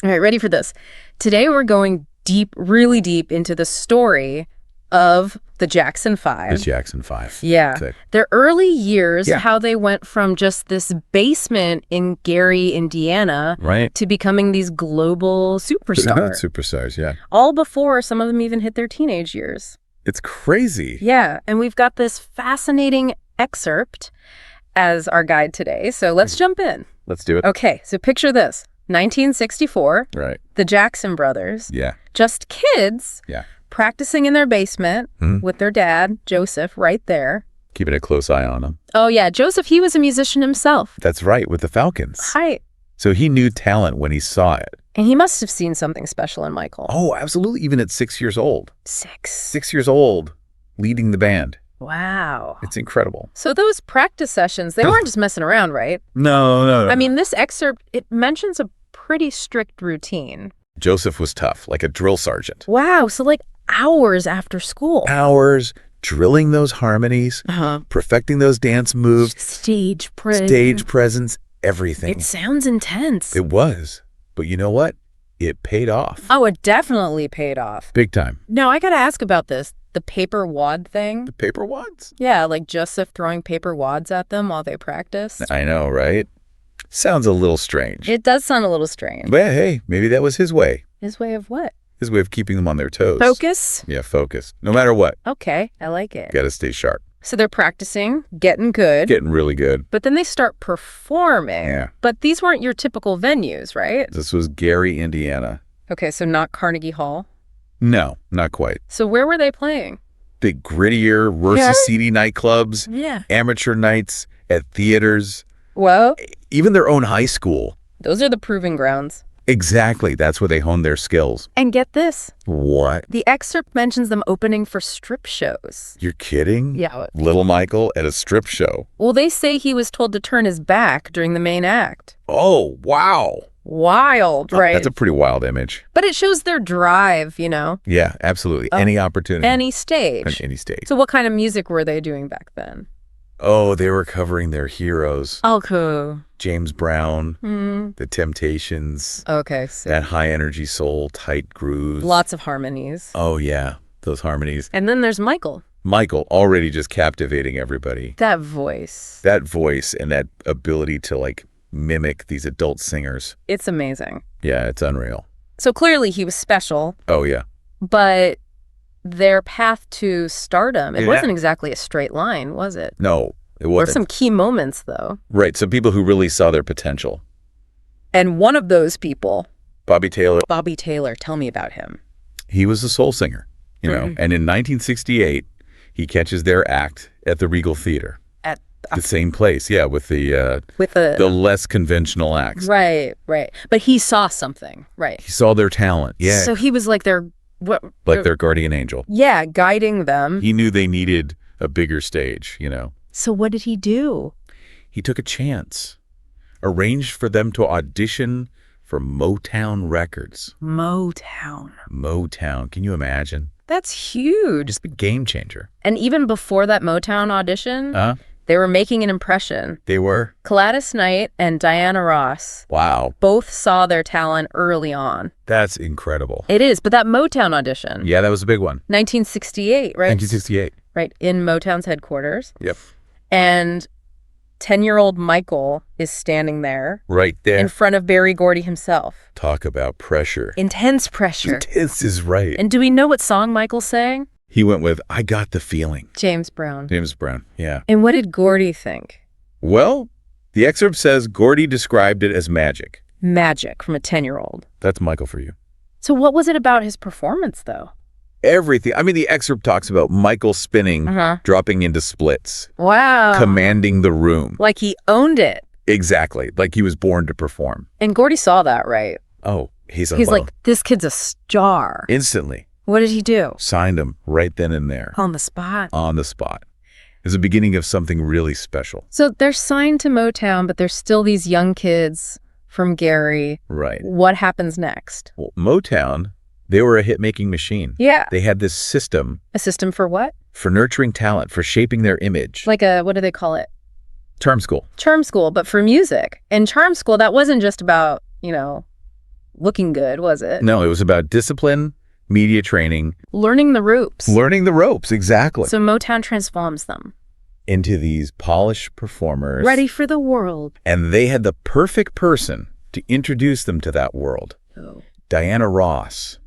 All right, ready for this? Today we're going deep, really deep into the story of the Jackson Five. The Jackson Five. Yeah. Sick. Their early years, Yeah. how they went from just this basement in Gary, Indiana, Right. to becoming these global superstars. Superstars, yeah. All before some of them even hit their teenage years. It's crazy. Yeah, and we've got this fascinating excerpt as our guide today, so let's jump in. Let's do it. Okay, so picture this. 1964, Right. the Jackson brothers, Yeah. just kids, Yeah. practicing in their basement with their dad, Joseph, right there. Keeping a close eye on him. Oh, yeah, Joseph, he was a musician himself. That's right, with the Falcons. Hi. So he knew talent when he saw it. And he must have seen something special in Michael. Oh, absolutely. Even at 6 years old. 6. 6 years old, leading the band. Wow. It's incredible. So those practice sessions, they weren't just messing around, right? No. I mean, this excerpt, it mentions a pretty strict routine. Joseph was tough, like a drill sergeant. Wow, so like hours after school. Hours drilling those harmonies, perfecting those dance moves, Stage presence, everything. It sounds intense. It was. But you know what? It paid off. Oh, it definitely paid off. Big time. Now, I gotta ask about this. The paper wad thing. The paper wads? Yeah, like Joseph throwing paper wads at them while they practiced. I know, right? Sounds a little strange. It does sound a little strange. But hey, maybe that was his way. His way of what? His way of keeping them on their toes. Focus? Yeah, focus. No matter what, Okay, I like it. gotta stay sharp. So they're practicing, getting good. Getting really good. But then they start performing. Yeah. But these weren't your typical venues, right? This was Gary, Indiana. Okay, so not Carnegie Hall. No, not quite. So where were they playing? Big, grittier, worse Yeah. seedy nightclubs, Yeah. amateur nights at theaters, Well, even their own high school. those are the proving grounds. Exactly. That's where they honed their skills. And get this. What? The excerpt mentions them opening for strip shows. You're kidding? Yeah. Little Michael at a strip show. Well, they say he was told to turn his back during the main act. Oh, wow. Wild, right? That's a pretty wild image. But it shows their drive, you know? Yeah, absolutely. Any opportunity. Any stage. On any stage. So what kind of music were they doing back then? Oh, they were covering their heroes. Oh, cool. James Brown, The Temptations, Okay, so that high energy soul, tight grooves. lots of harmonies. Oh, yeah. Those harmonies. And then there's Michael. Michael, already just captivating everybody. That voice. That voice and that ability to, like, mimic these adult singers. It's amazing. Yeah, it's unreal. So clearly he was special, Oh, yeah. but their path to stardom, it Yeah. wasn't exactly a straight line, was it? No, it There were wasn't. some key moments, though. Right, some people who really saw their potential. And one of those people, Bobby Taylor, Bobby Taylor, tell me about him. he was a soul singer, you know. And in 1968, he catches their act at the Regal Theater. At The same place, yeah, with the less conventional acts. Right. But he saw something, right? He saw their talent, yeah, So he was like their guardian angel. yeah, guiding them. He knew they needed a bigger stage, you know. So what did he do? He took a chance, arranged for them to audition for Motown Records. Motown. Motown, can you imagine? That's huge. Just a game changer. And even before that Motown audition, they were making an impression. They were? Gladys Knight and Diana Ross Wow, both saw their talent early on. that's incredible. It is, but that Motown audition, Yeah, that was a big one. 1968, right? 1968. Right, in Motown's headquarters. Yep. And 10-year-old Michael is standing there Right there. in front of Berry Gordy himself. Talk about pressure. Intense pressure. This is right. And do we know what song Michael sang? He went with, I Got the Feeling. James Brown. James Brown, yeah. And what did Gordy think? Well, the excerpt says Gordy described it as magic. Magic from a 10-year-old. That's Michael for you. So what was it about his performance, though? Everything. I mean, the excerpt talks about Michael spinning, dropping into splits, Wow. commanding the room. Like he owned it. Exactly. Like he was born to perform. And Gordy saw that, right? Oh, he's like, this kid's a star. Instantly. What did he do? Signed him right then and there. On the spot. On the spot. It was the beginning of something really special. So they're signed to Motown, but there's still these young kids from Gary. Right. What happens next? Well, Motown, they were a hit-making machine. Yeah. They had this system A system for what? for nurturing talent, for shaping their image. Like a, what do they call it? Term school. Charm school, but for music. And charm school, that wasn't just about, looking good, was it? No, it was about discipline, media training. Learning the ropes. Learning the ropes, exactly. So Motown transforms them. Into these polished performers. Ready for the world. And they had the perfect person to introduce them to that world. Oh. Diana Ross.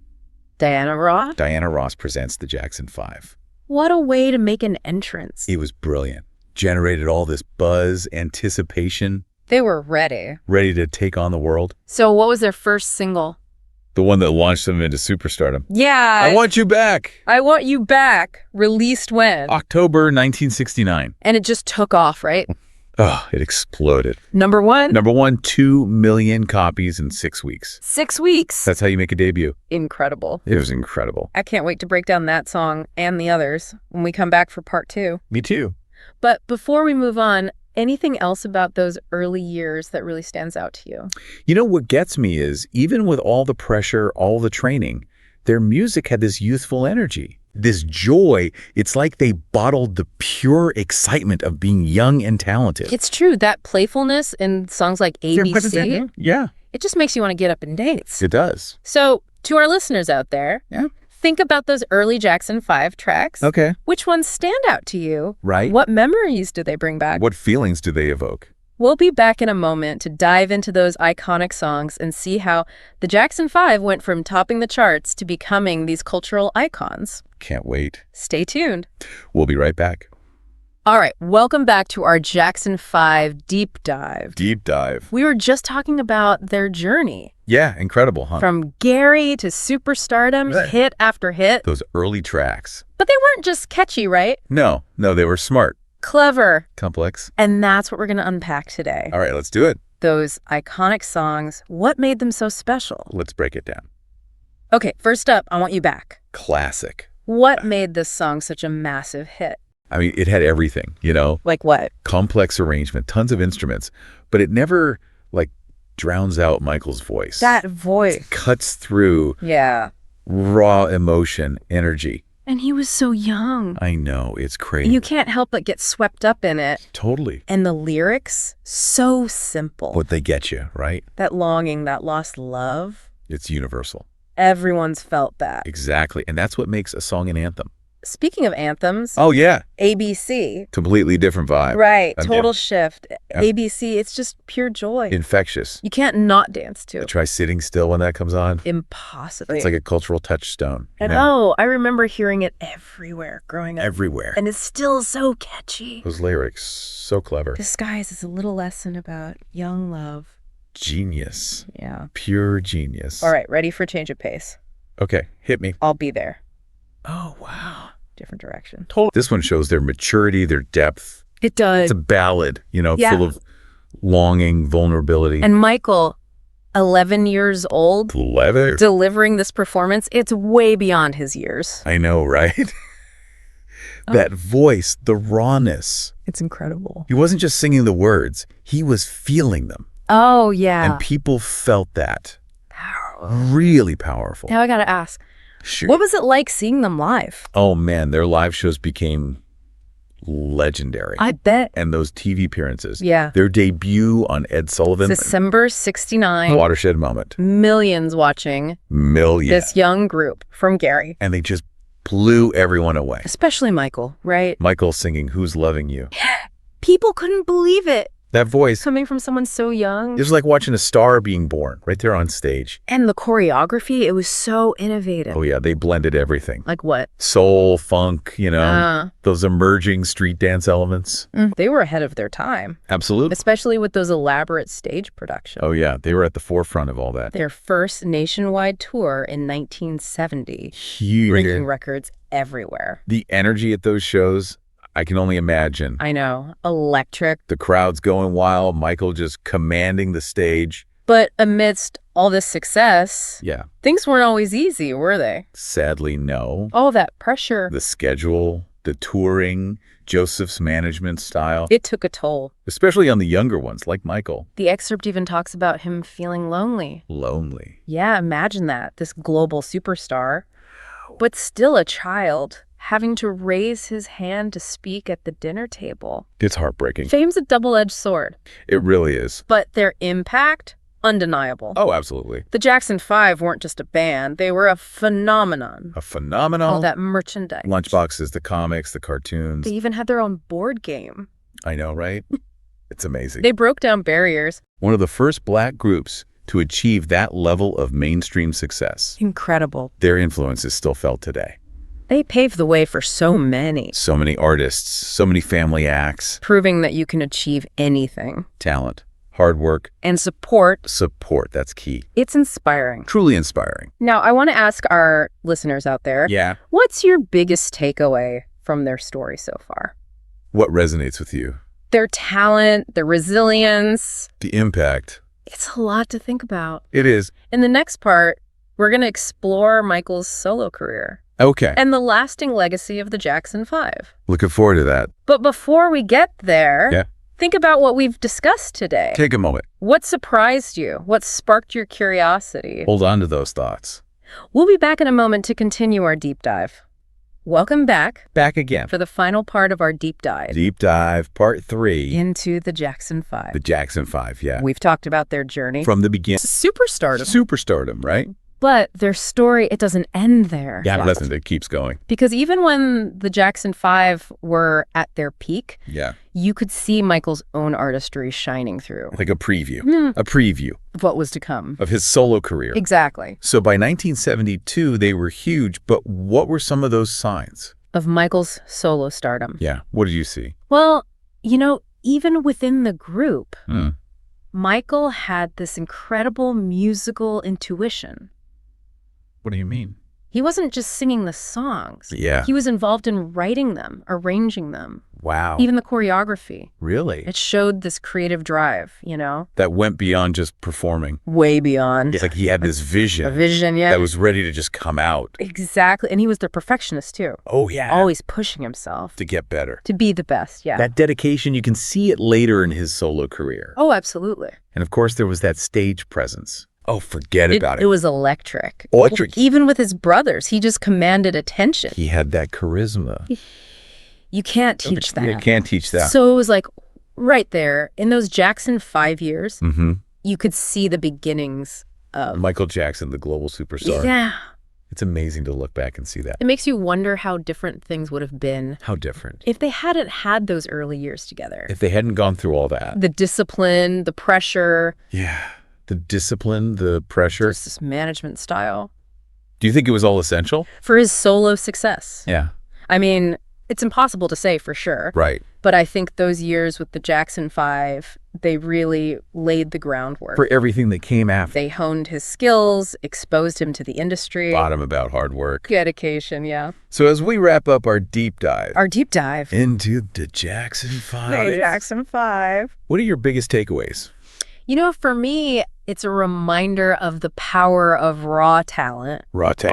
Diana Ross? Diana Ross presents the Jackson 5. What a way to make an entrance. It was brilliant. Generated all this buzz, anticipation. They were ready. Ready to take on the world. So what was their first single? The one that launched them into superstardom. Yeah. I Want You Back. I Want You Back. Released when? October 1969. And it just took off, right? Oh, it exploded. Number one? Number one, 2 million copies in 6 weeks. 6 weeks. That's how you make a debut. Incredible. It was incredible. I can't wait to break down that song and the others when we come back for part 2. Me too. But before we move on, anything else about those early years that really stands out to you? You know, what gets me is, even with all the pressure, all the training, their music had this youthful energy, this joy. It's like they bottled the pure excitement of being young and talented. It's true. That playfulness in songs like ABC, Yeah, it just makes you want to get up and dance. it does. So to our listeners out there, Yeah. think about those early Jackson 5 tracks. Okay. Which ones stand out to you? Right. What memories do they bring back? What feelings do they evoke? We'll be back in a moment to dive into those iconic songs and see how the Jackson 5 went from topping the charts to becoming these cultural icons. Can't wait. Stay tuned. We'll be right back. All right, welcome back to our Jackson 5 deep dive. Deep dive. We were just talking about their journey. Yeah, incredible, huh? From Gary to superstardom, Right. hit after hit. Those early tracks. But they weren't just catchy, right? No, they were smart. Clever. Complex. And that's what we're going to unpack today. All right, let's do it. Those iconic songs, what made them so special? Let's break it down. Okay, first up, I Want You Back. Classic. What made this song such a massive hit? I mean, it had everything, you know? Like what? Complex arrangement, tons of instruments, but it never, drowns out Michael's voice. That voice. Cuts through Yeah. raw emotion, energy. And he was so young. I know, it's crazy. You can't help but get swept up in it. Totally. And the lyrics, so simple. But they get you, right? That longing, that lost love. It's universal. Everyone's felt that. Exactly. And that's what makes a song an anthem. Speaking of anthems, Oh, yeah. ABC. Completely different vibe. Right, Yeah. total shift. Yeah. ABC, it's just pure joy. Infectious. You can't not dance to it. Try sitting still when that comes on. Impossible. It's like a cultural touchstone. And you know? oh, I remember hearing it everywhere growing up. Everywhere. And it's still so catchy. Those lyrics, so clever. Disguise is a little lesson about young love. Genius. Yeah. Pure genius. All right, ready for change of pace. Okay, hit me. I'll be there. Oh, wow. Different direction. This one shows their maturity, their depth. It does. It's a ballad, Yeah. full of longing, vulnerability. And Michael, 11 years old, clever. delivering this performance, it's way beyond his years. I know, right? That voice, the rawness. It's incredible. He wasn't just singing the words. He was feeling them. Oh, yeah. And people felt that. Really powerful. Now I gotta ask, Sure. what was it like seeing them live? Oh, man, their live shows became legendary. I bet. And those TV appearances. Yeah. Their debut on Ed Sullivan. December 69. Watershed moment. Millions watching Million. this young group from Gary. And they just blew everyone away. Especially Michael, right? Michael singing Who's Loving You. People couldn't believe it. That voice. Coming from someone so young. It was like watching a star being born right there on stage. And the choreography, it was so innovative. Oh, yeah. They blended everything. Like what? Soul, funk, those emerging street dance elements. They were ahead of their time, Absolutely. especially with those elaborate stage productions. Oh, yeah. They were at the forefront of all that. Their first nationwide tour in 1970, Huge. breaking records everywhere. The energy at those shows, I can only imagine. I know, electric. The crowd's going wild, Michael just commanding the stage. But amidst all this success, Yeah. things weren't always easy, were they? Sadly, no. All that pressure, The schedule, the touring, Joseph's management style, it took a toll. especially on the younger ones like Michael. The excerpt even talks about him feeling lonely. Lonely. Yeah, imagine that, this global superstar, but still a child, having to raise his hand to speak at the dinner table. It's heartbreaking. Fame's a double-edged sword, It really is. but their impact undeniable. Oh, absolutely. The Jackson 5 weren't just a band, they were a phenomenon. A phenomenal. All that merchandise. Lunchboxes, the comics, the cartoons. They even had their own board game. I know, right? It's amazing. They broke down barriers. One of the first Black groups to achieve that level of mainstream success. Incredible. Their influence is still felt today. They paved the way for so many. So many artists, so many family acts. Proving that you can achieve anything. Talent, hard work. And support. Support, that's key. It's inspiring. Truly inspiring. Now, I want to ask our listeners out there, Yeah. what's your biggest takeaway from their story so far? What resonates with you? Their talent, their resilience. The impact. It's a lot to think about. It is. In the next part, we're going to explore Michael's solo career Okay. and the lasting legacy of the Jackson 5. Looking forward to that. But before we get there, Yeah. think about what we've discussed today. Take a moment. What surprised you? What sparked your curiosity? Hold on to those thoughts. We'll be back in a moment to continue our deep dive. Welcome back Back again. for the final part of our deep dive Deep dive, part 3. into the Jackson 5. The Jackson 5, yeah. We've talked about their journey. From the beginning. Superstardom. Superstardom, right? But their story, it doesn't end there. Yeah, listen, it keeps going. Because even when the Jackson 5 were at their peak, Yeah. you could see Michael's own artistry shining through. Like a preview. Mm. A preview Of what was to come. of his solo career. Exactly. So by 1972, they were huge, but what were some of those signs? Of Michael's solo stardom. Yeah. What did you see? Well, even within the group, Mm. Michael had this incredible musical intuition. What do you mean? He wasn't just singing the songs. Yeah. He was involved in writing them, arranging them, Wow. even the choreography. Really? It showed this creative drive, That went beyond just performing. way beyond. It's like he had this vision A vision, yeah. that was ready to just come out. Exactly. And he was the perfectionist, too. Oh, yeah. Always pushing himself To get better. to be the best, yeah. That dedication, you can see it later in his solo career. Oh, absolutely. And of course, there was that stage presence. Oh, forget about It was electric. Electric. Even with his brothers, he just commanded attention. He had that charisma. You can't teach that. You can't teach that. So it was like right there in those Jackson 5 years, Mm-hmm. you could see the beginnings of Michael Jackson, the global superstar. Yeah. It's amazing to look back and see that. It makes you wonder how different things would have been How different. if they hadn't had those early years together. If they hadn't gone through all that. The discipline, the pressure, Yeah. The discipline, the pressure. just this management style Do you think it was all essential? for his solo success. Yeah. I mean, it's impossible to say for sure, Right. but I think those years with the Jackson 5, they really laid the groundwork. For everything that came after. They honed his skills, exposed him to the industry. Bottom about hard work. Dedication, yeah. So as we wrap up our deep dive Our deep dive. into the Jackson 5, The Jackson 5. what are your biggest takeaways? For me, it's a reminder of the power of raw talent.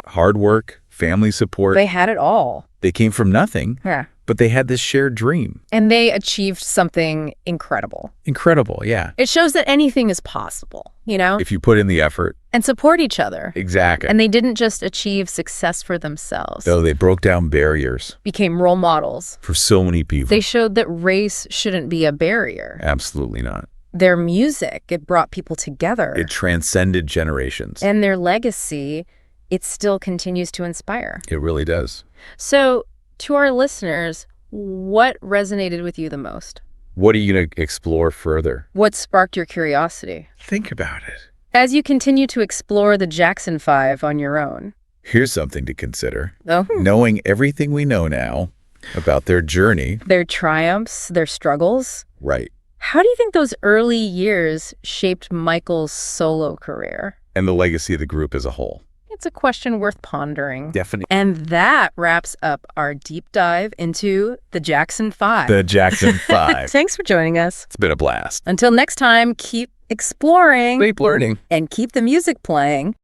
Hard work, family support. They had it all. They came from nothing, Yeah. but they had this shared dream. And they achieved something incredible. Incredible, yeah. It shows that anything is possible, If you put in the effort. and support each other. Exactly. And they didn't just achieve success for themselves. So they broke down barriers Became role models. for so many people. They showed that race shouldn't be a barrier. Absolutely not. Their music, it brought people together. It transcended generations. And their legacy, it still continues to inspire. It really does. So, to our listeners, what resonated with you the most? What are you going to explore further? What sparked your curiosity? Think about it. As you continue to explore the Jackson 5 on your own. Here's something to consider. Oh. Knowing everything we know now about their journey. Their triumphs, their struggles. Right. How do you think those early years shaped Michael's solo career? And the legacy of the group as a whole. It's a question worth pondering. Definitely. And that wraps up our deep dive into the Jackson 5. The Jackson 5. Thanks for joining us. It's been a blast. Until next time, keep exploring Keep learning. and keep the music playing.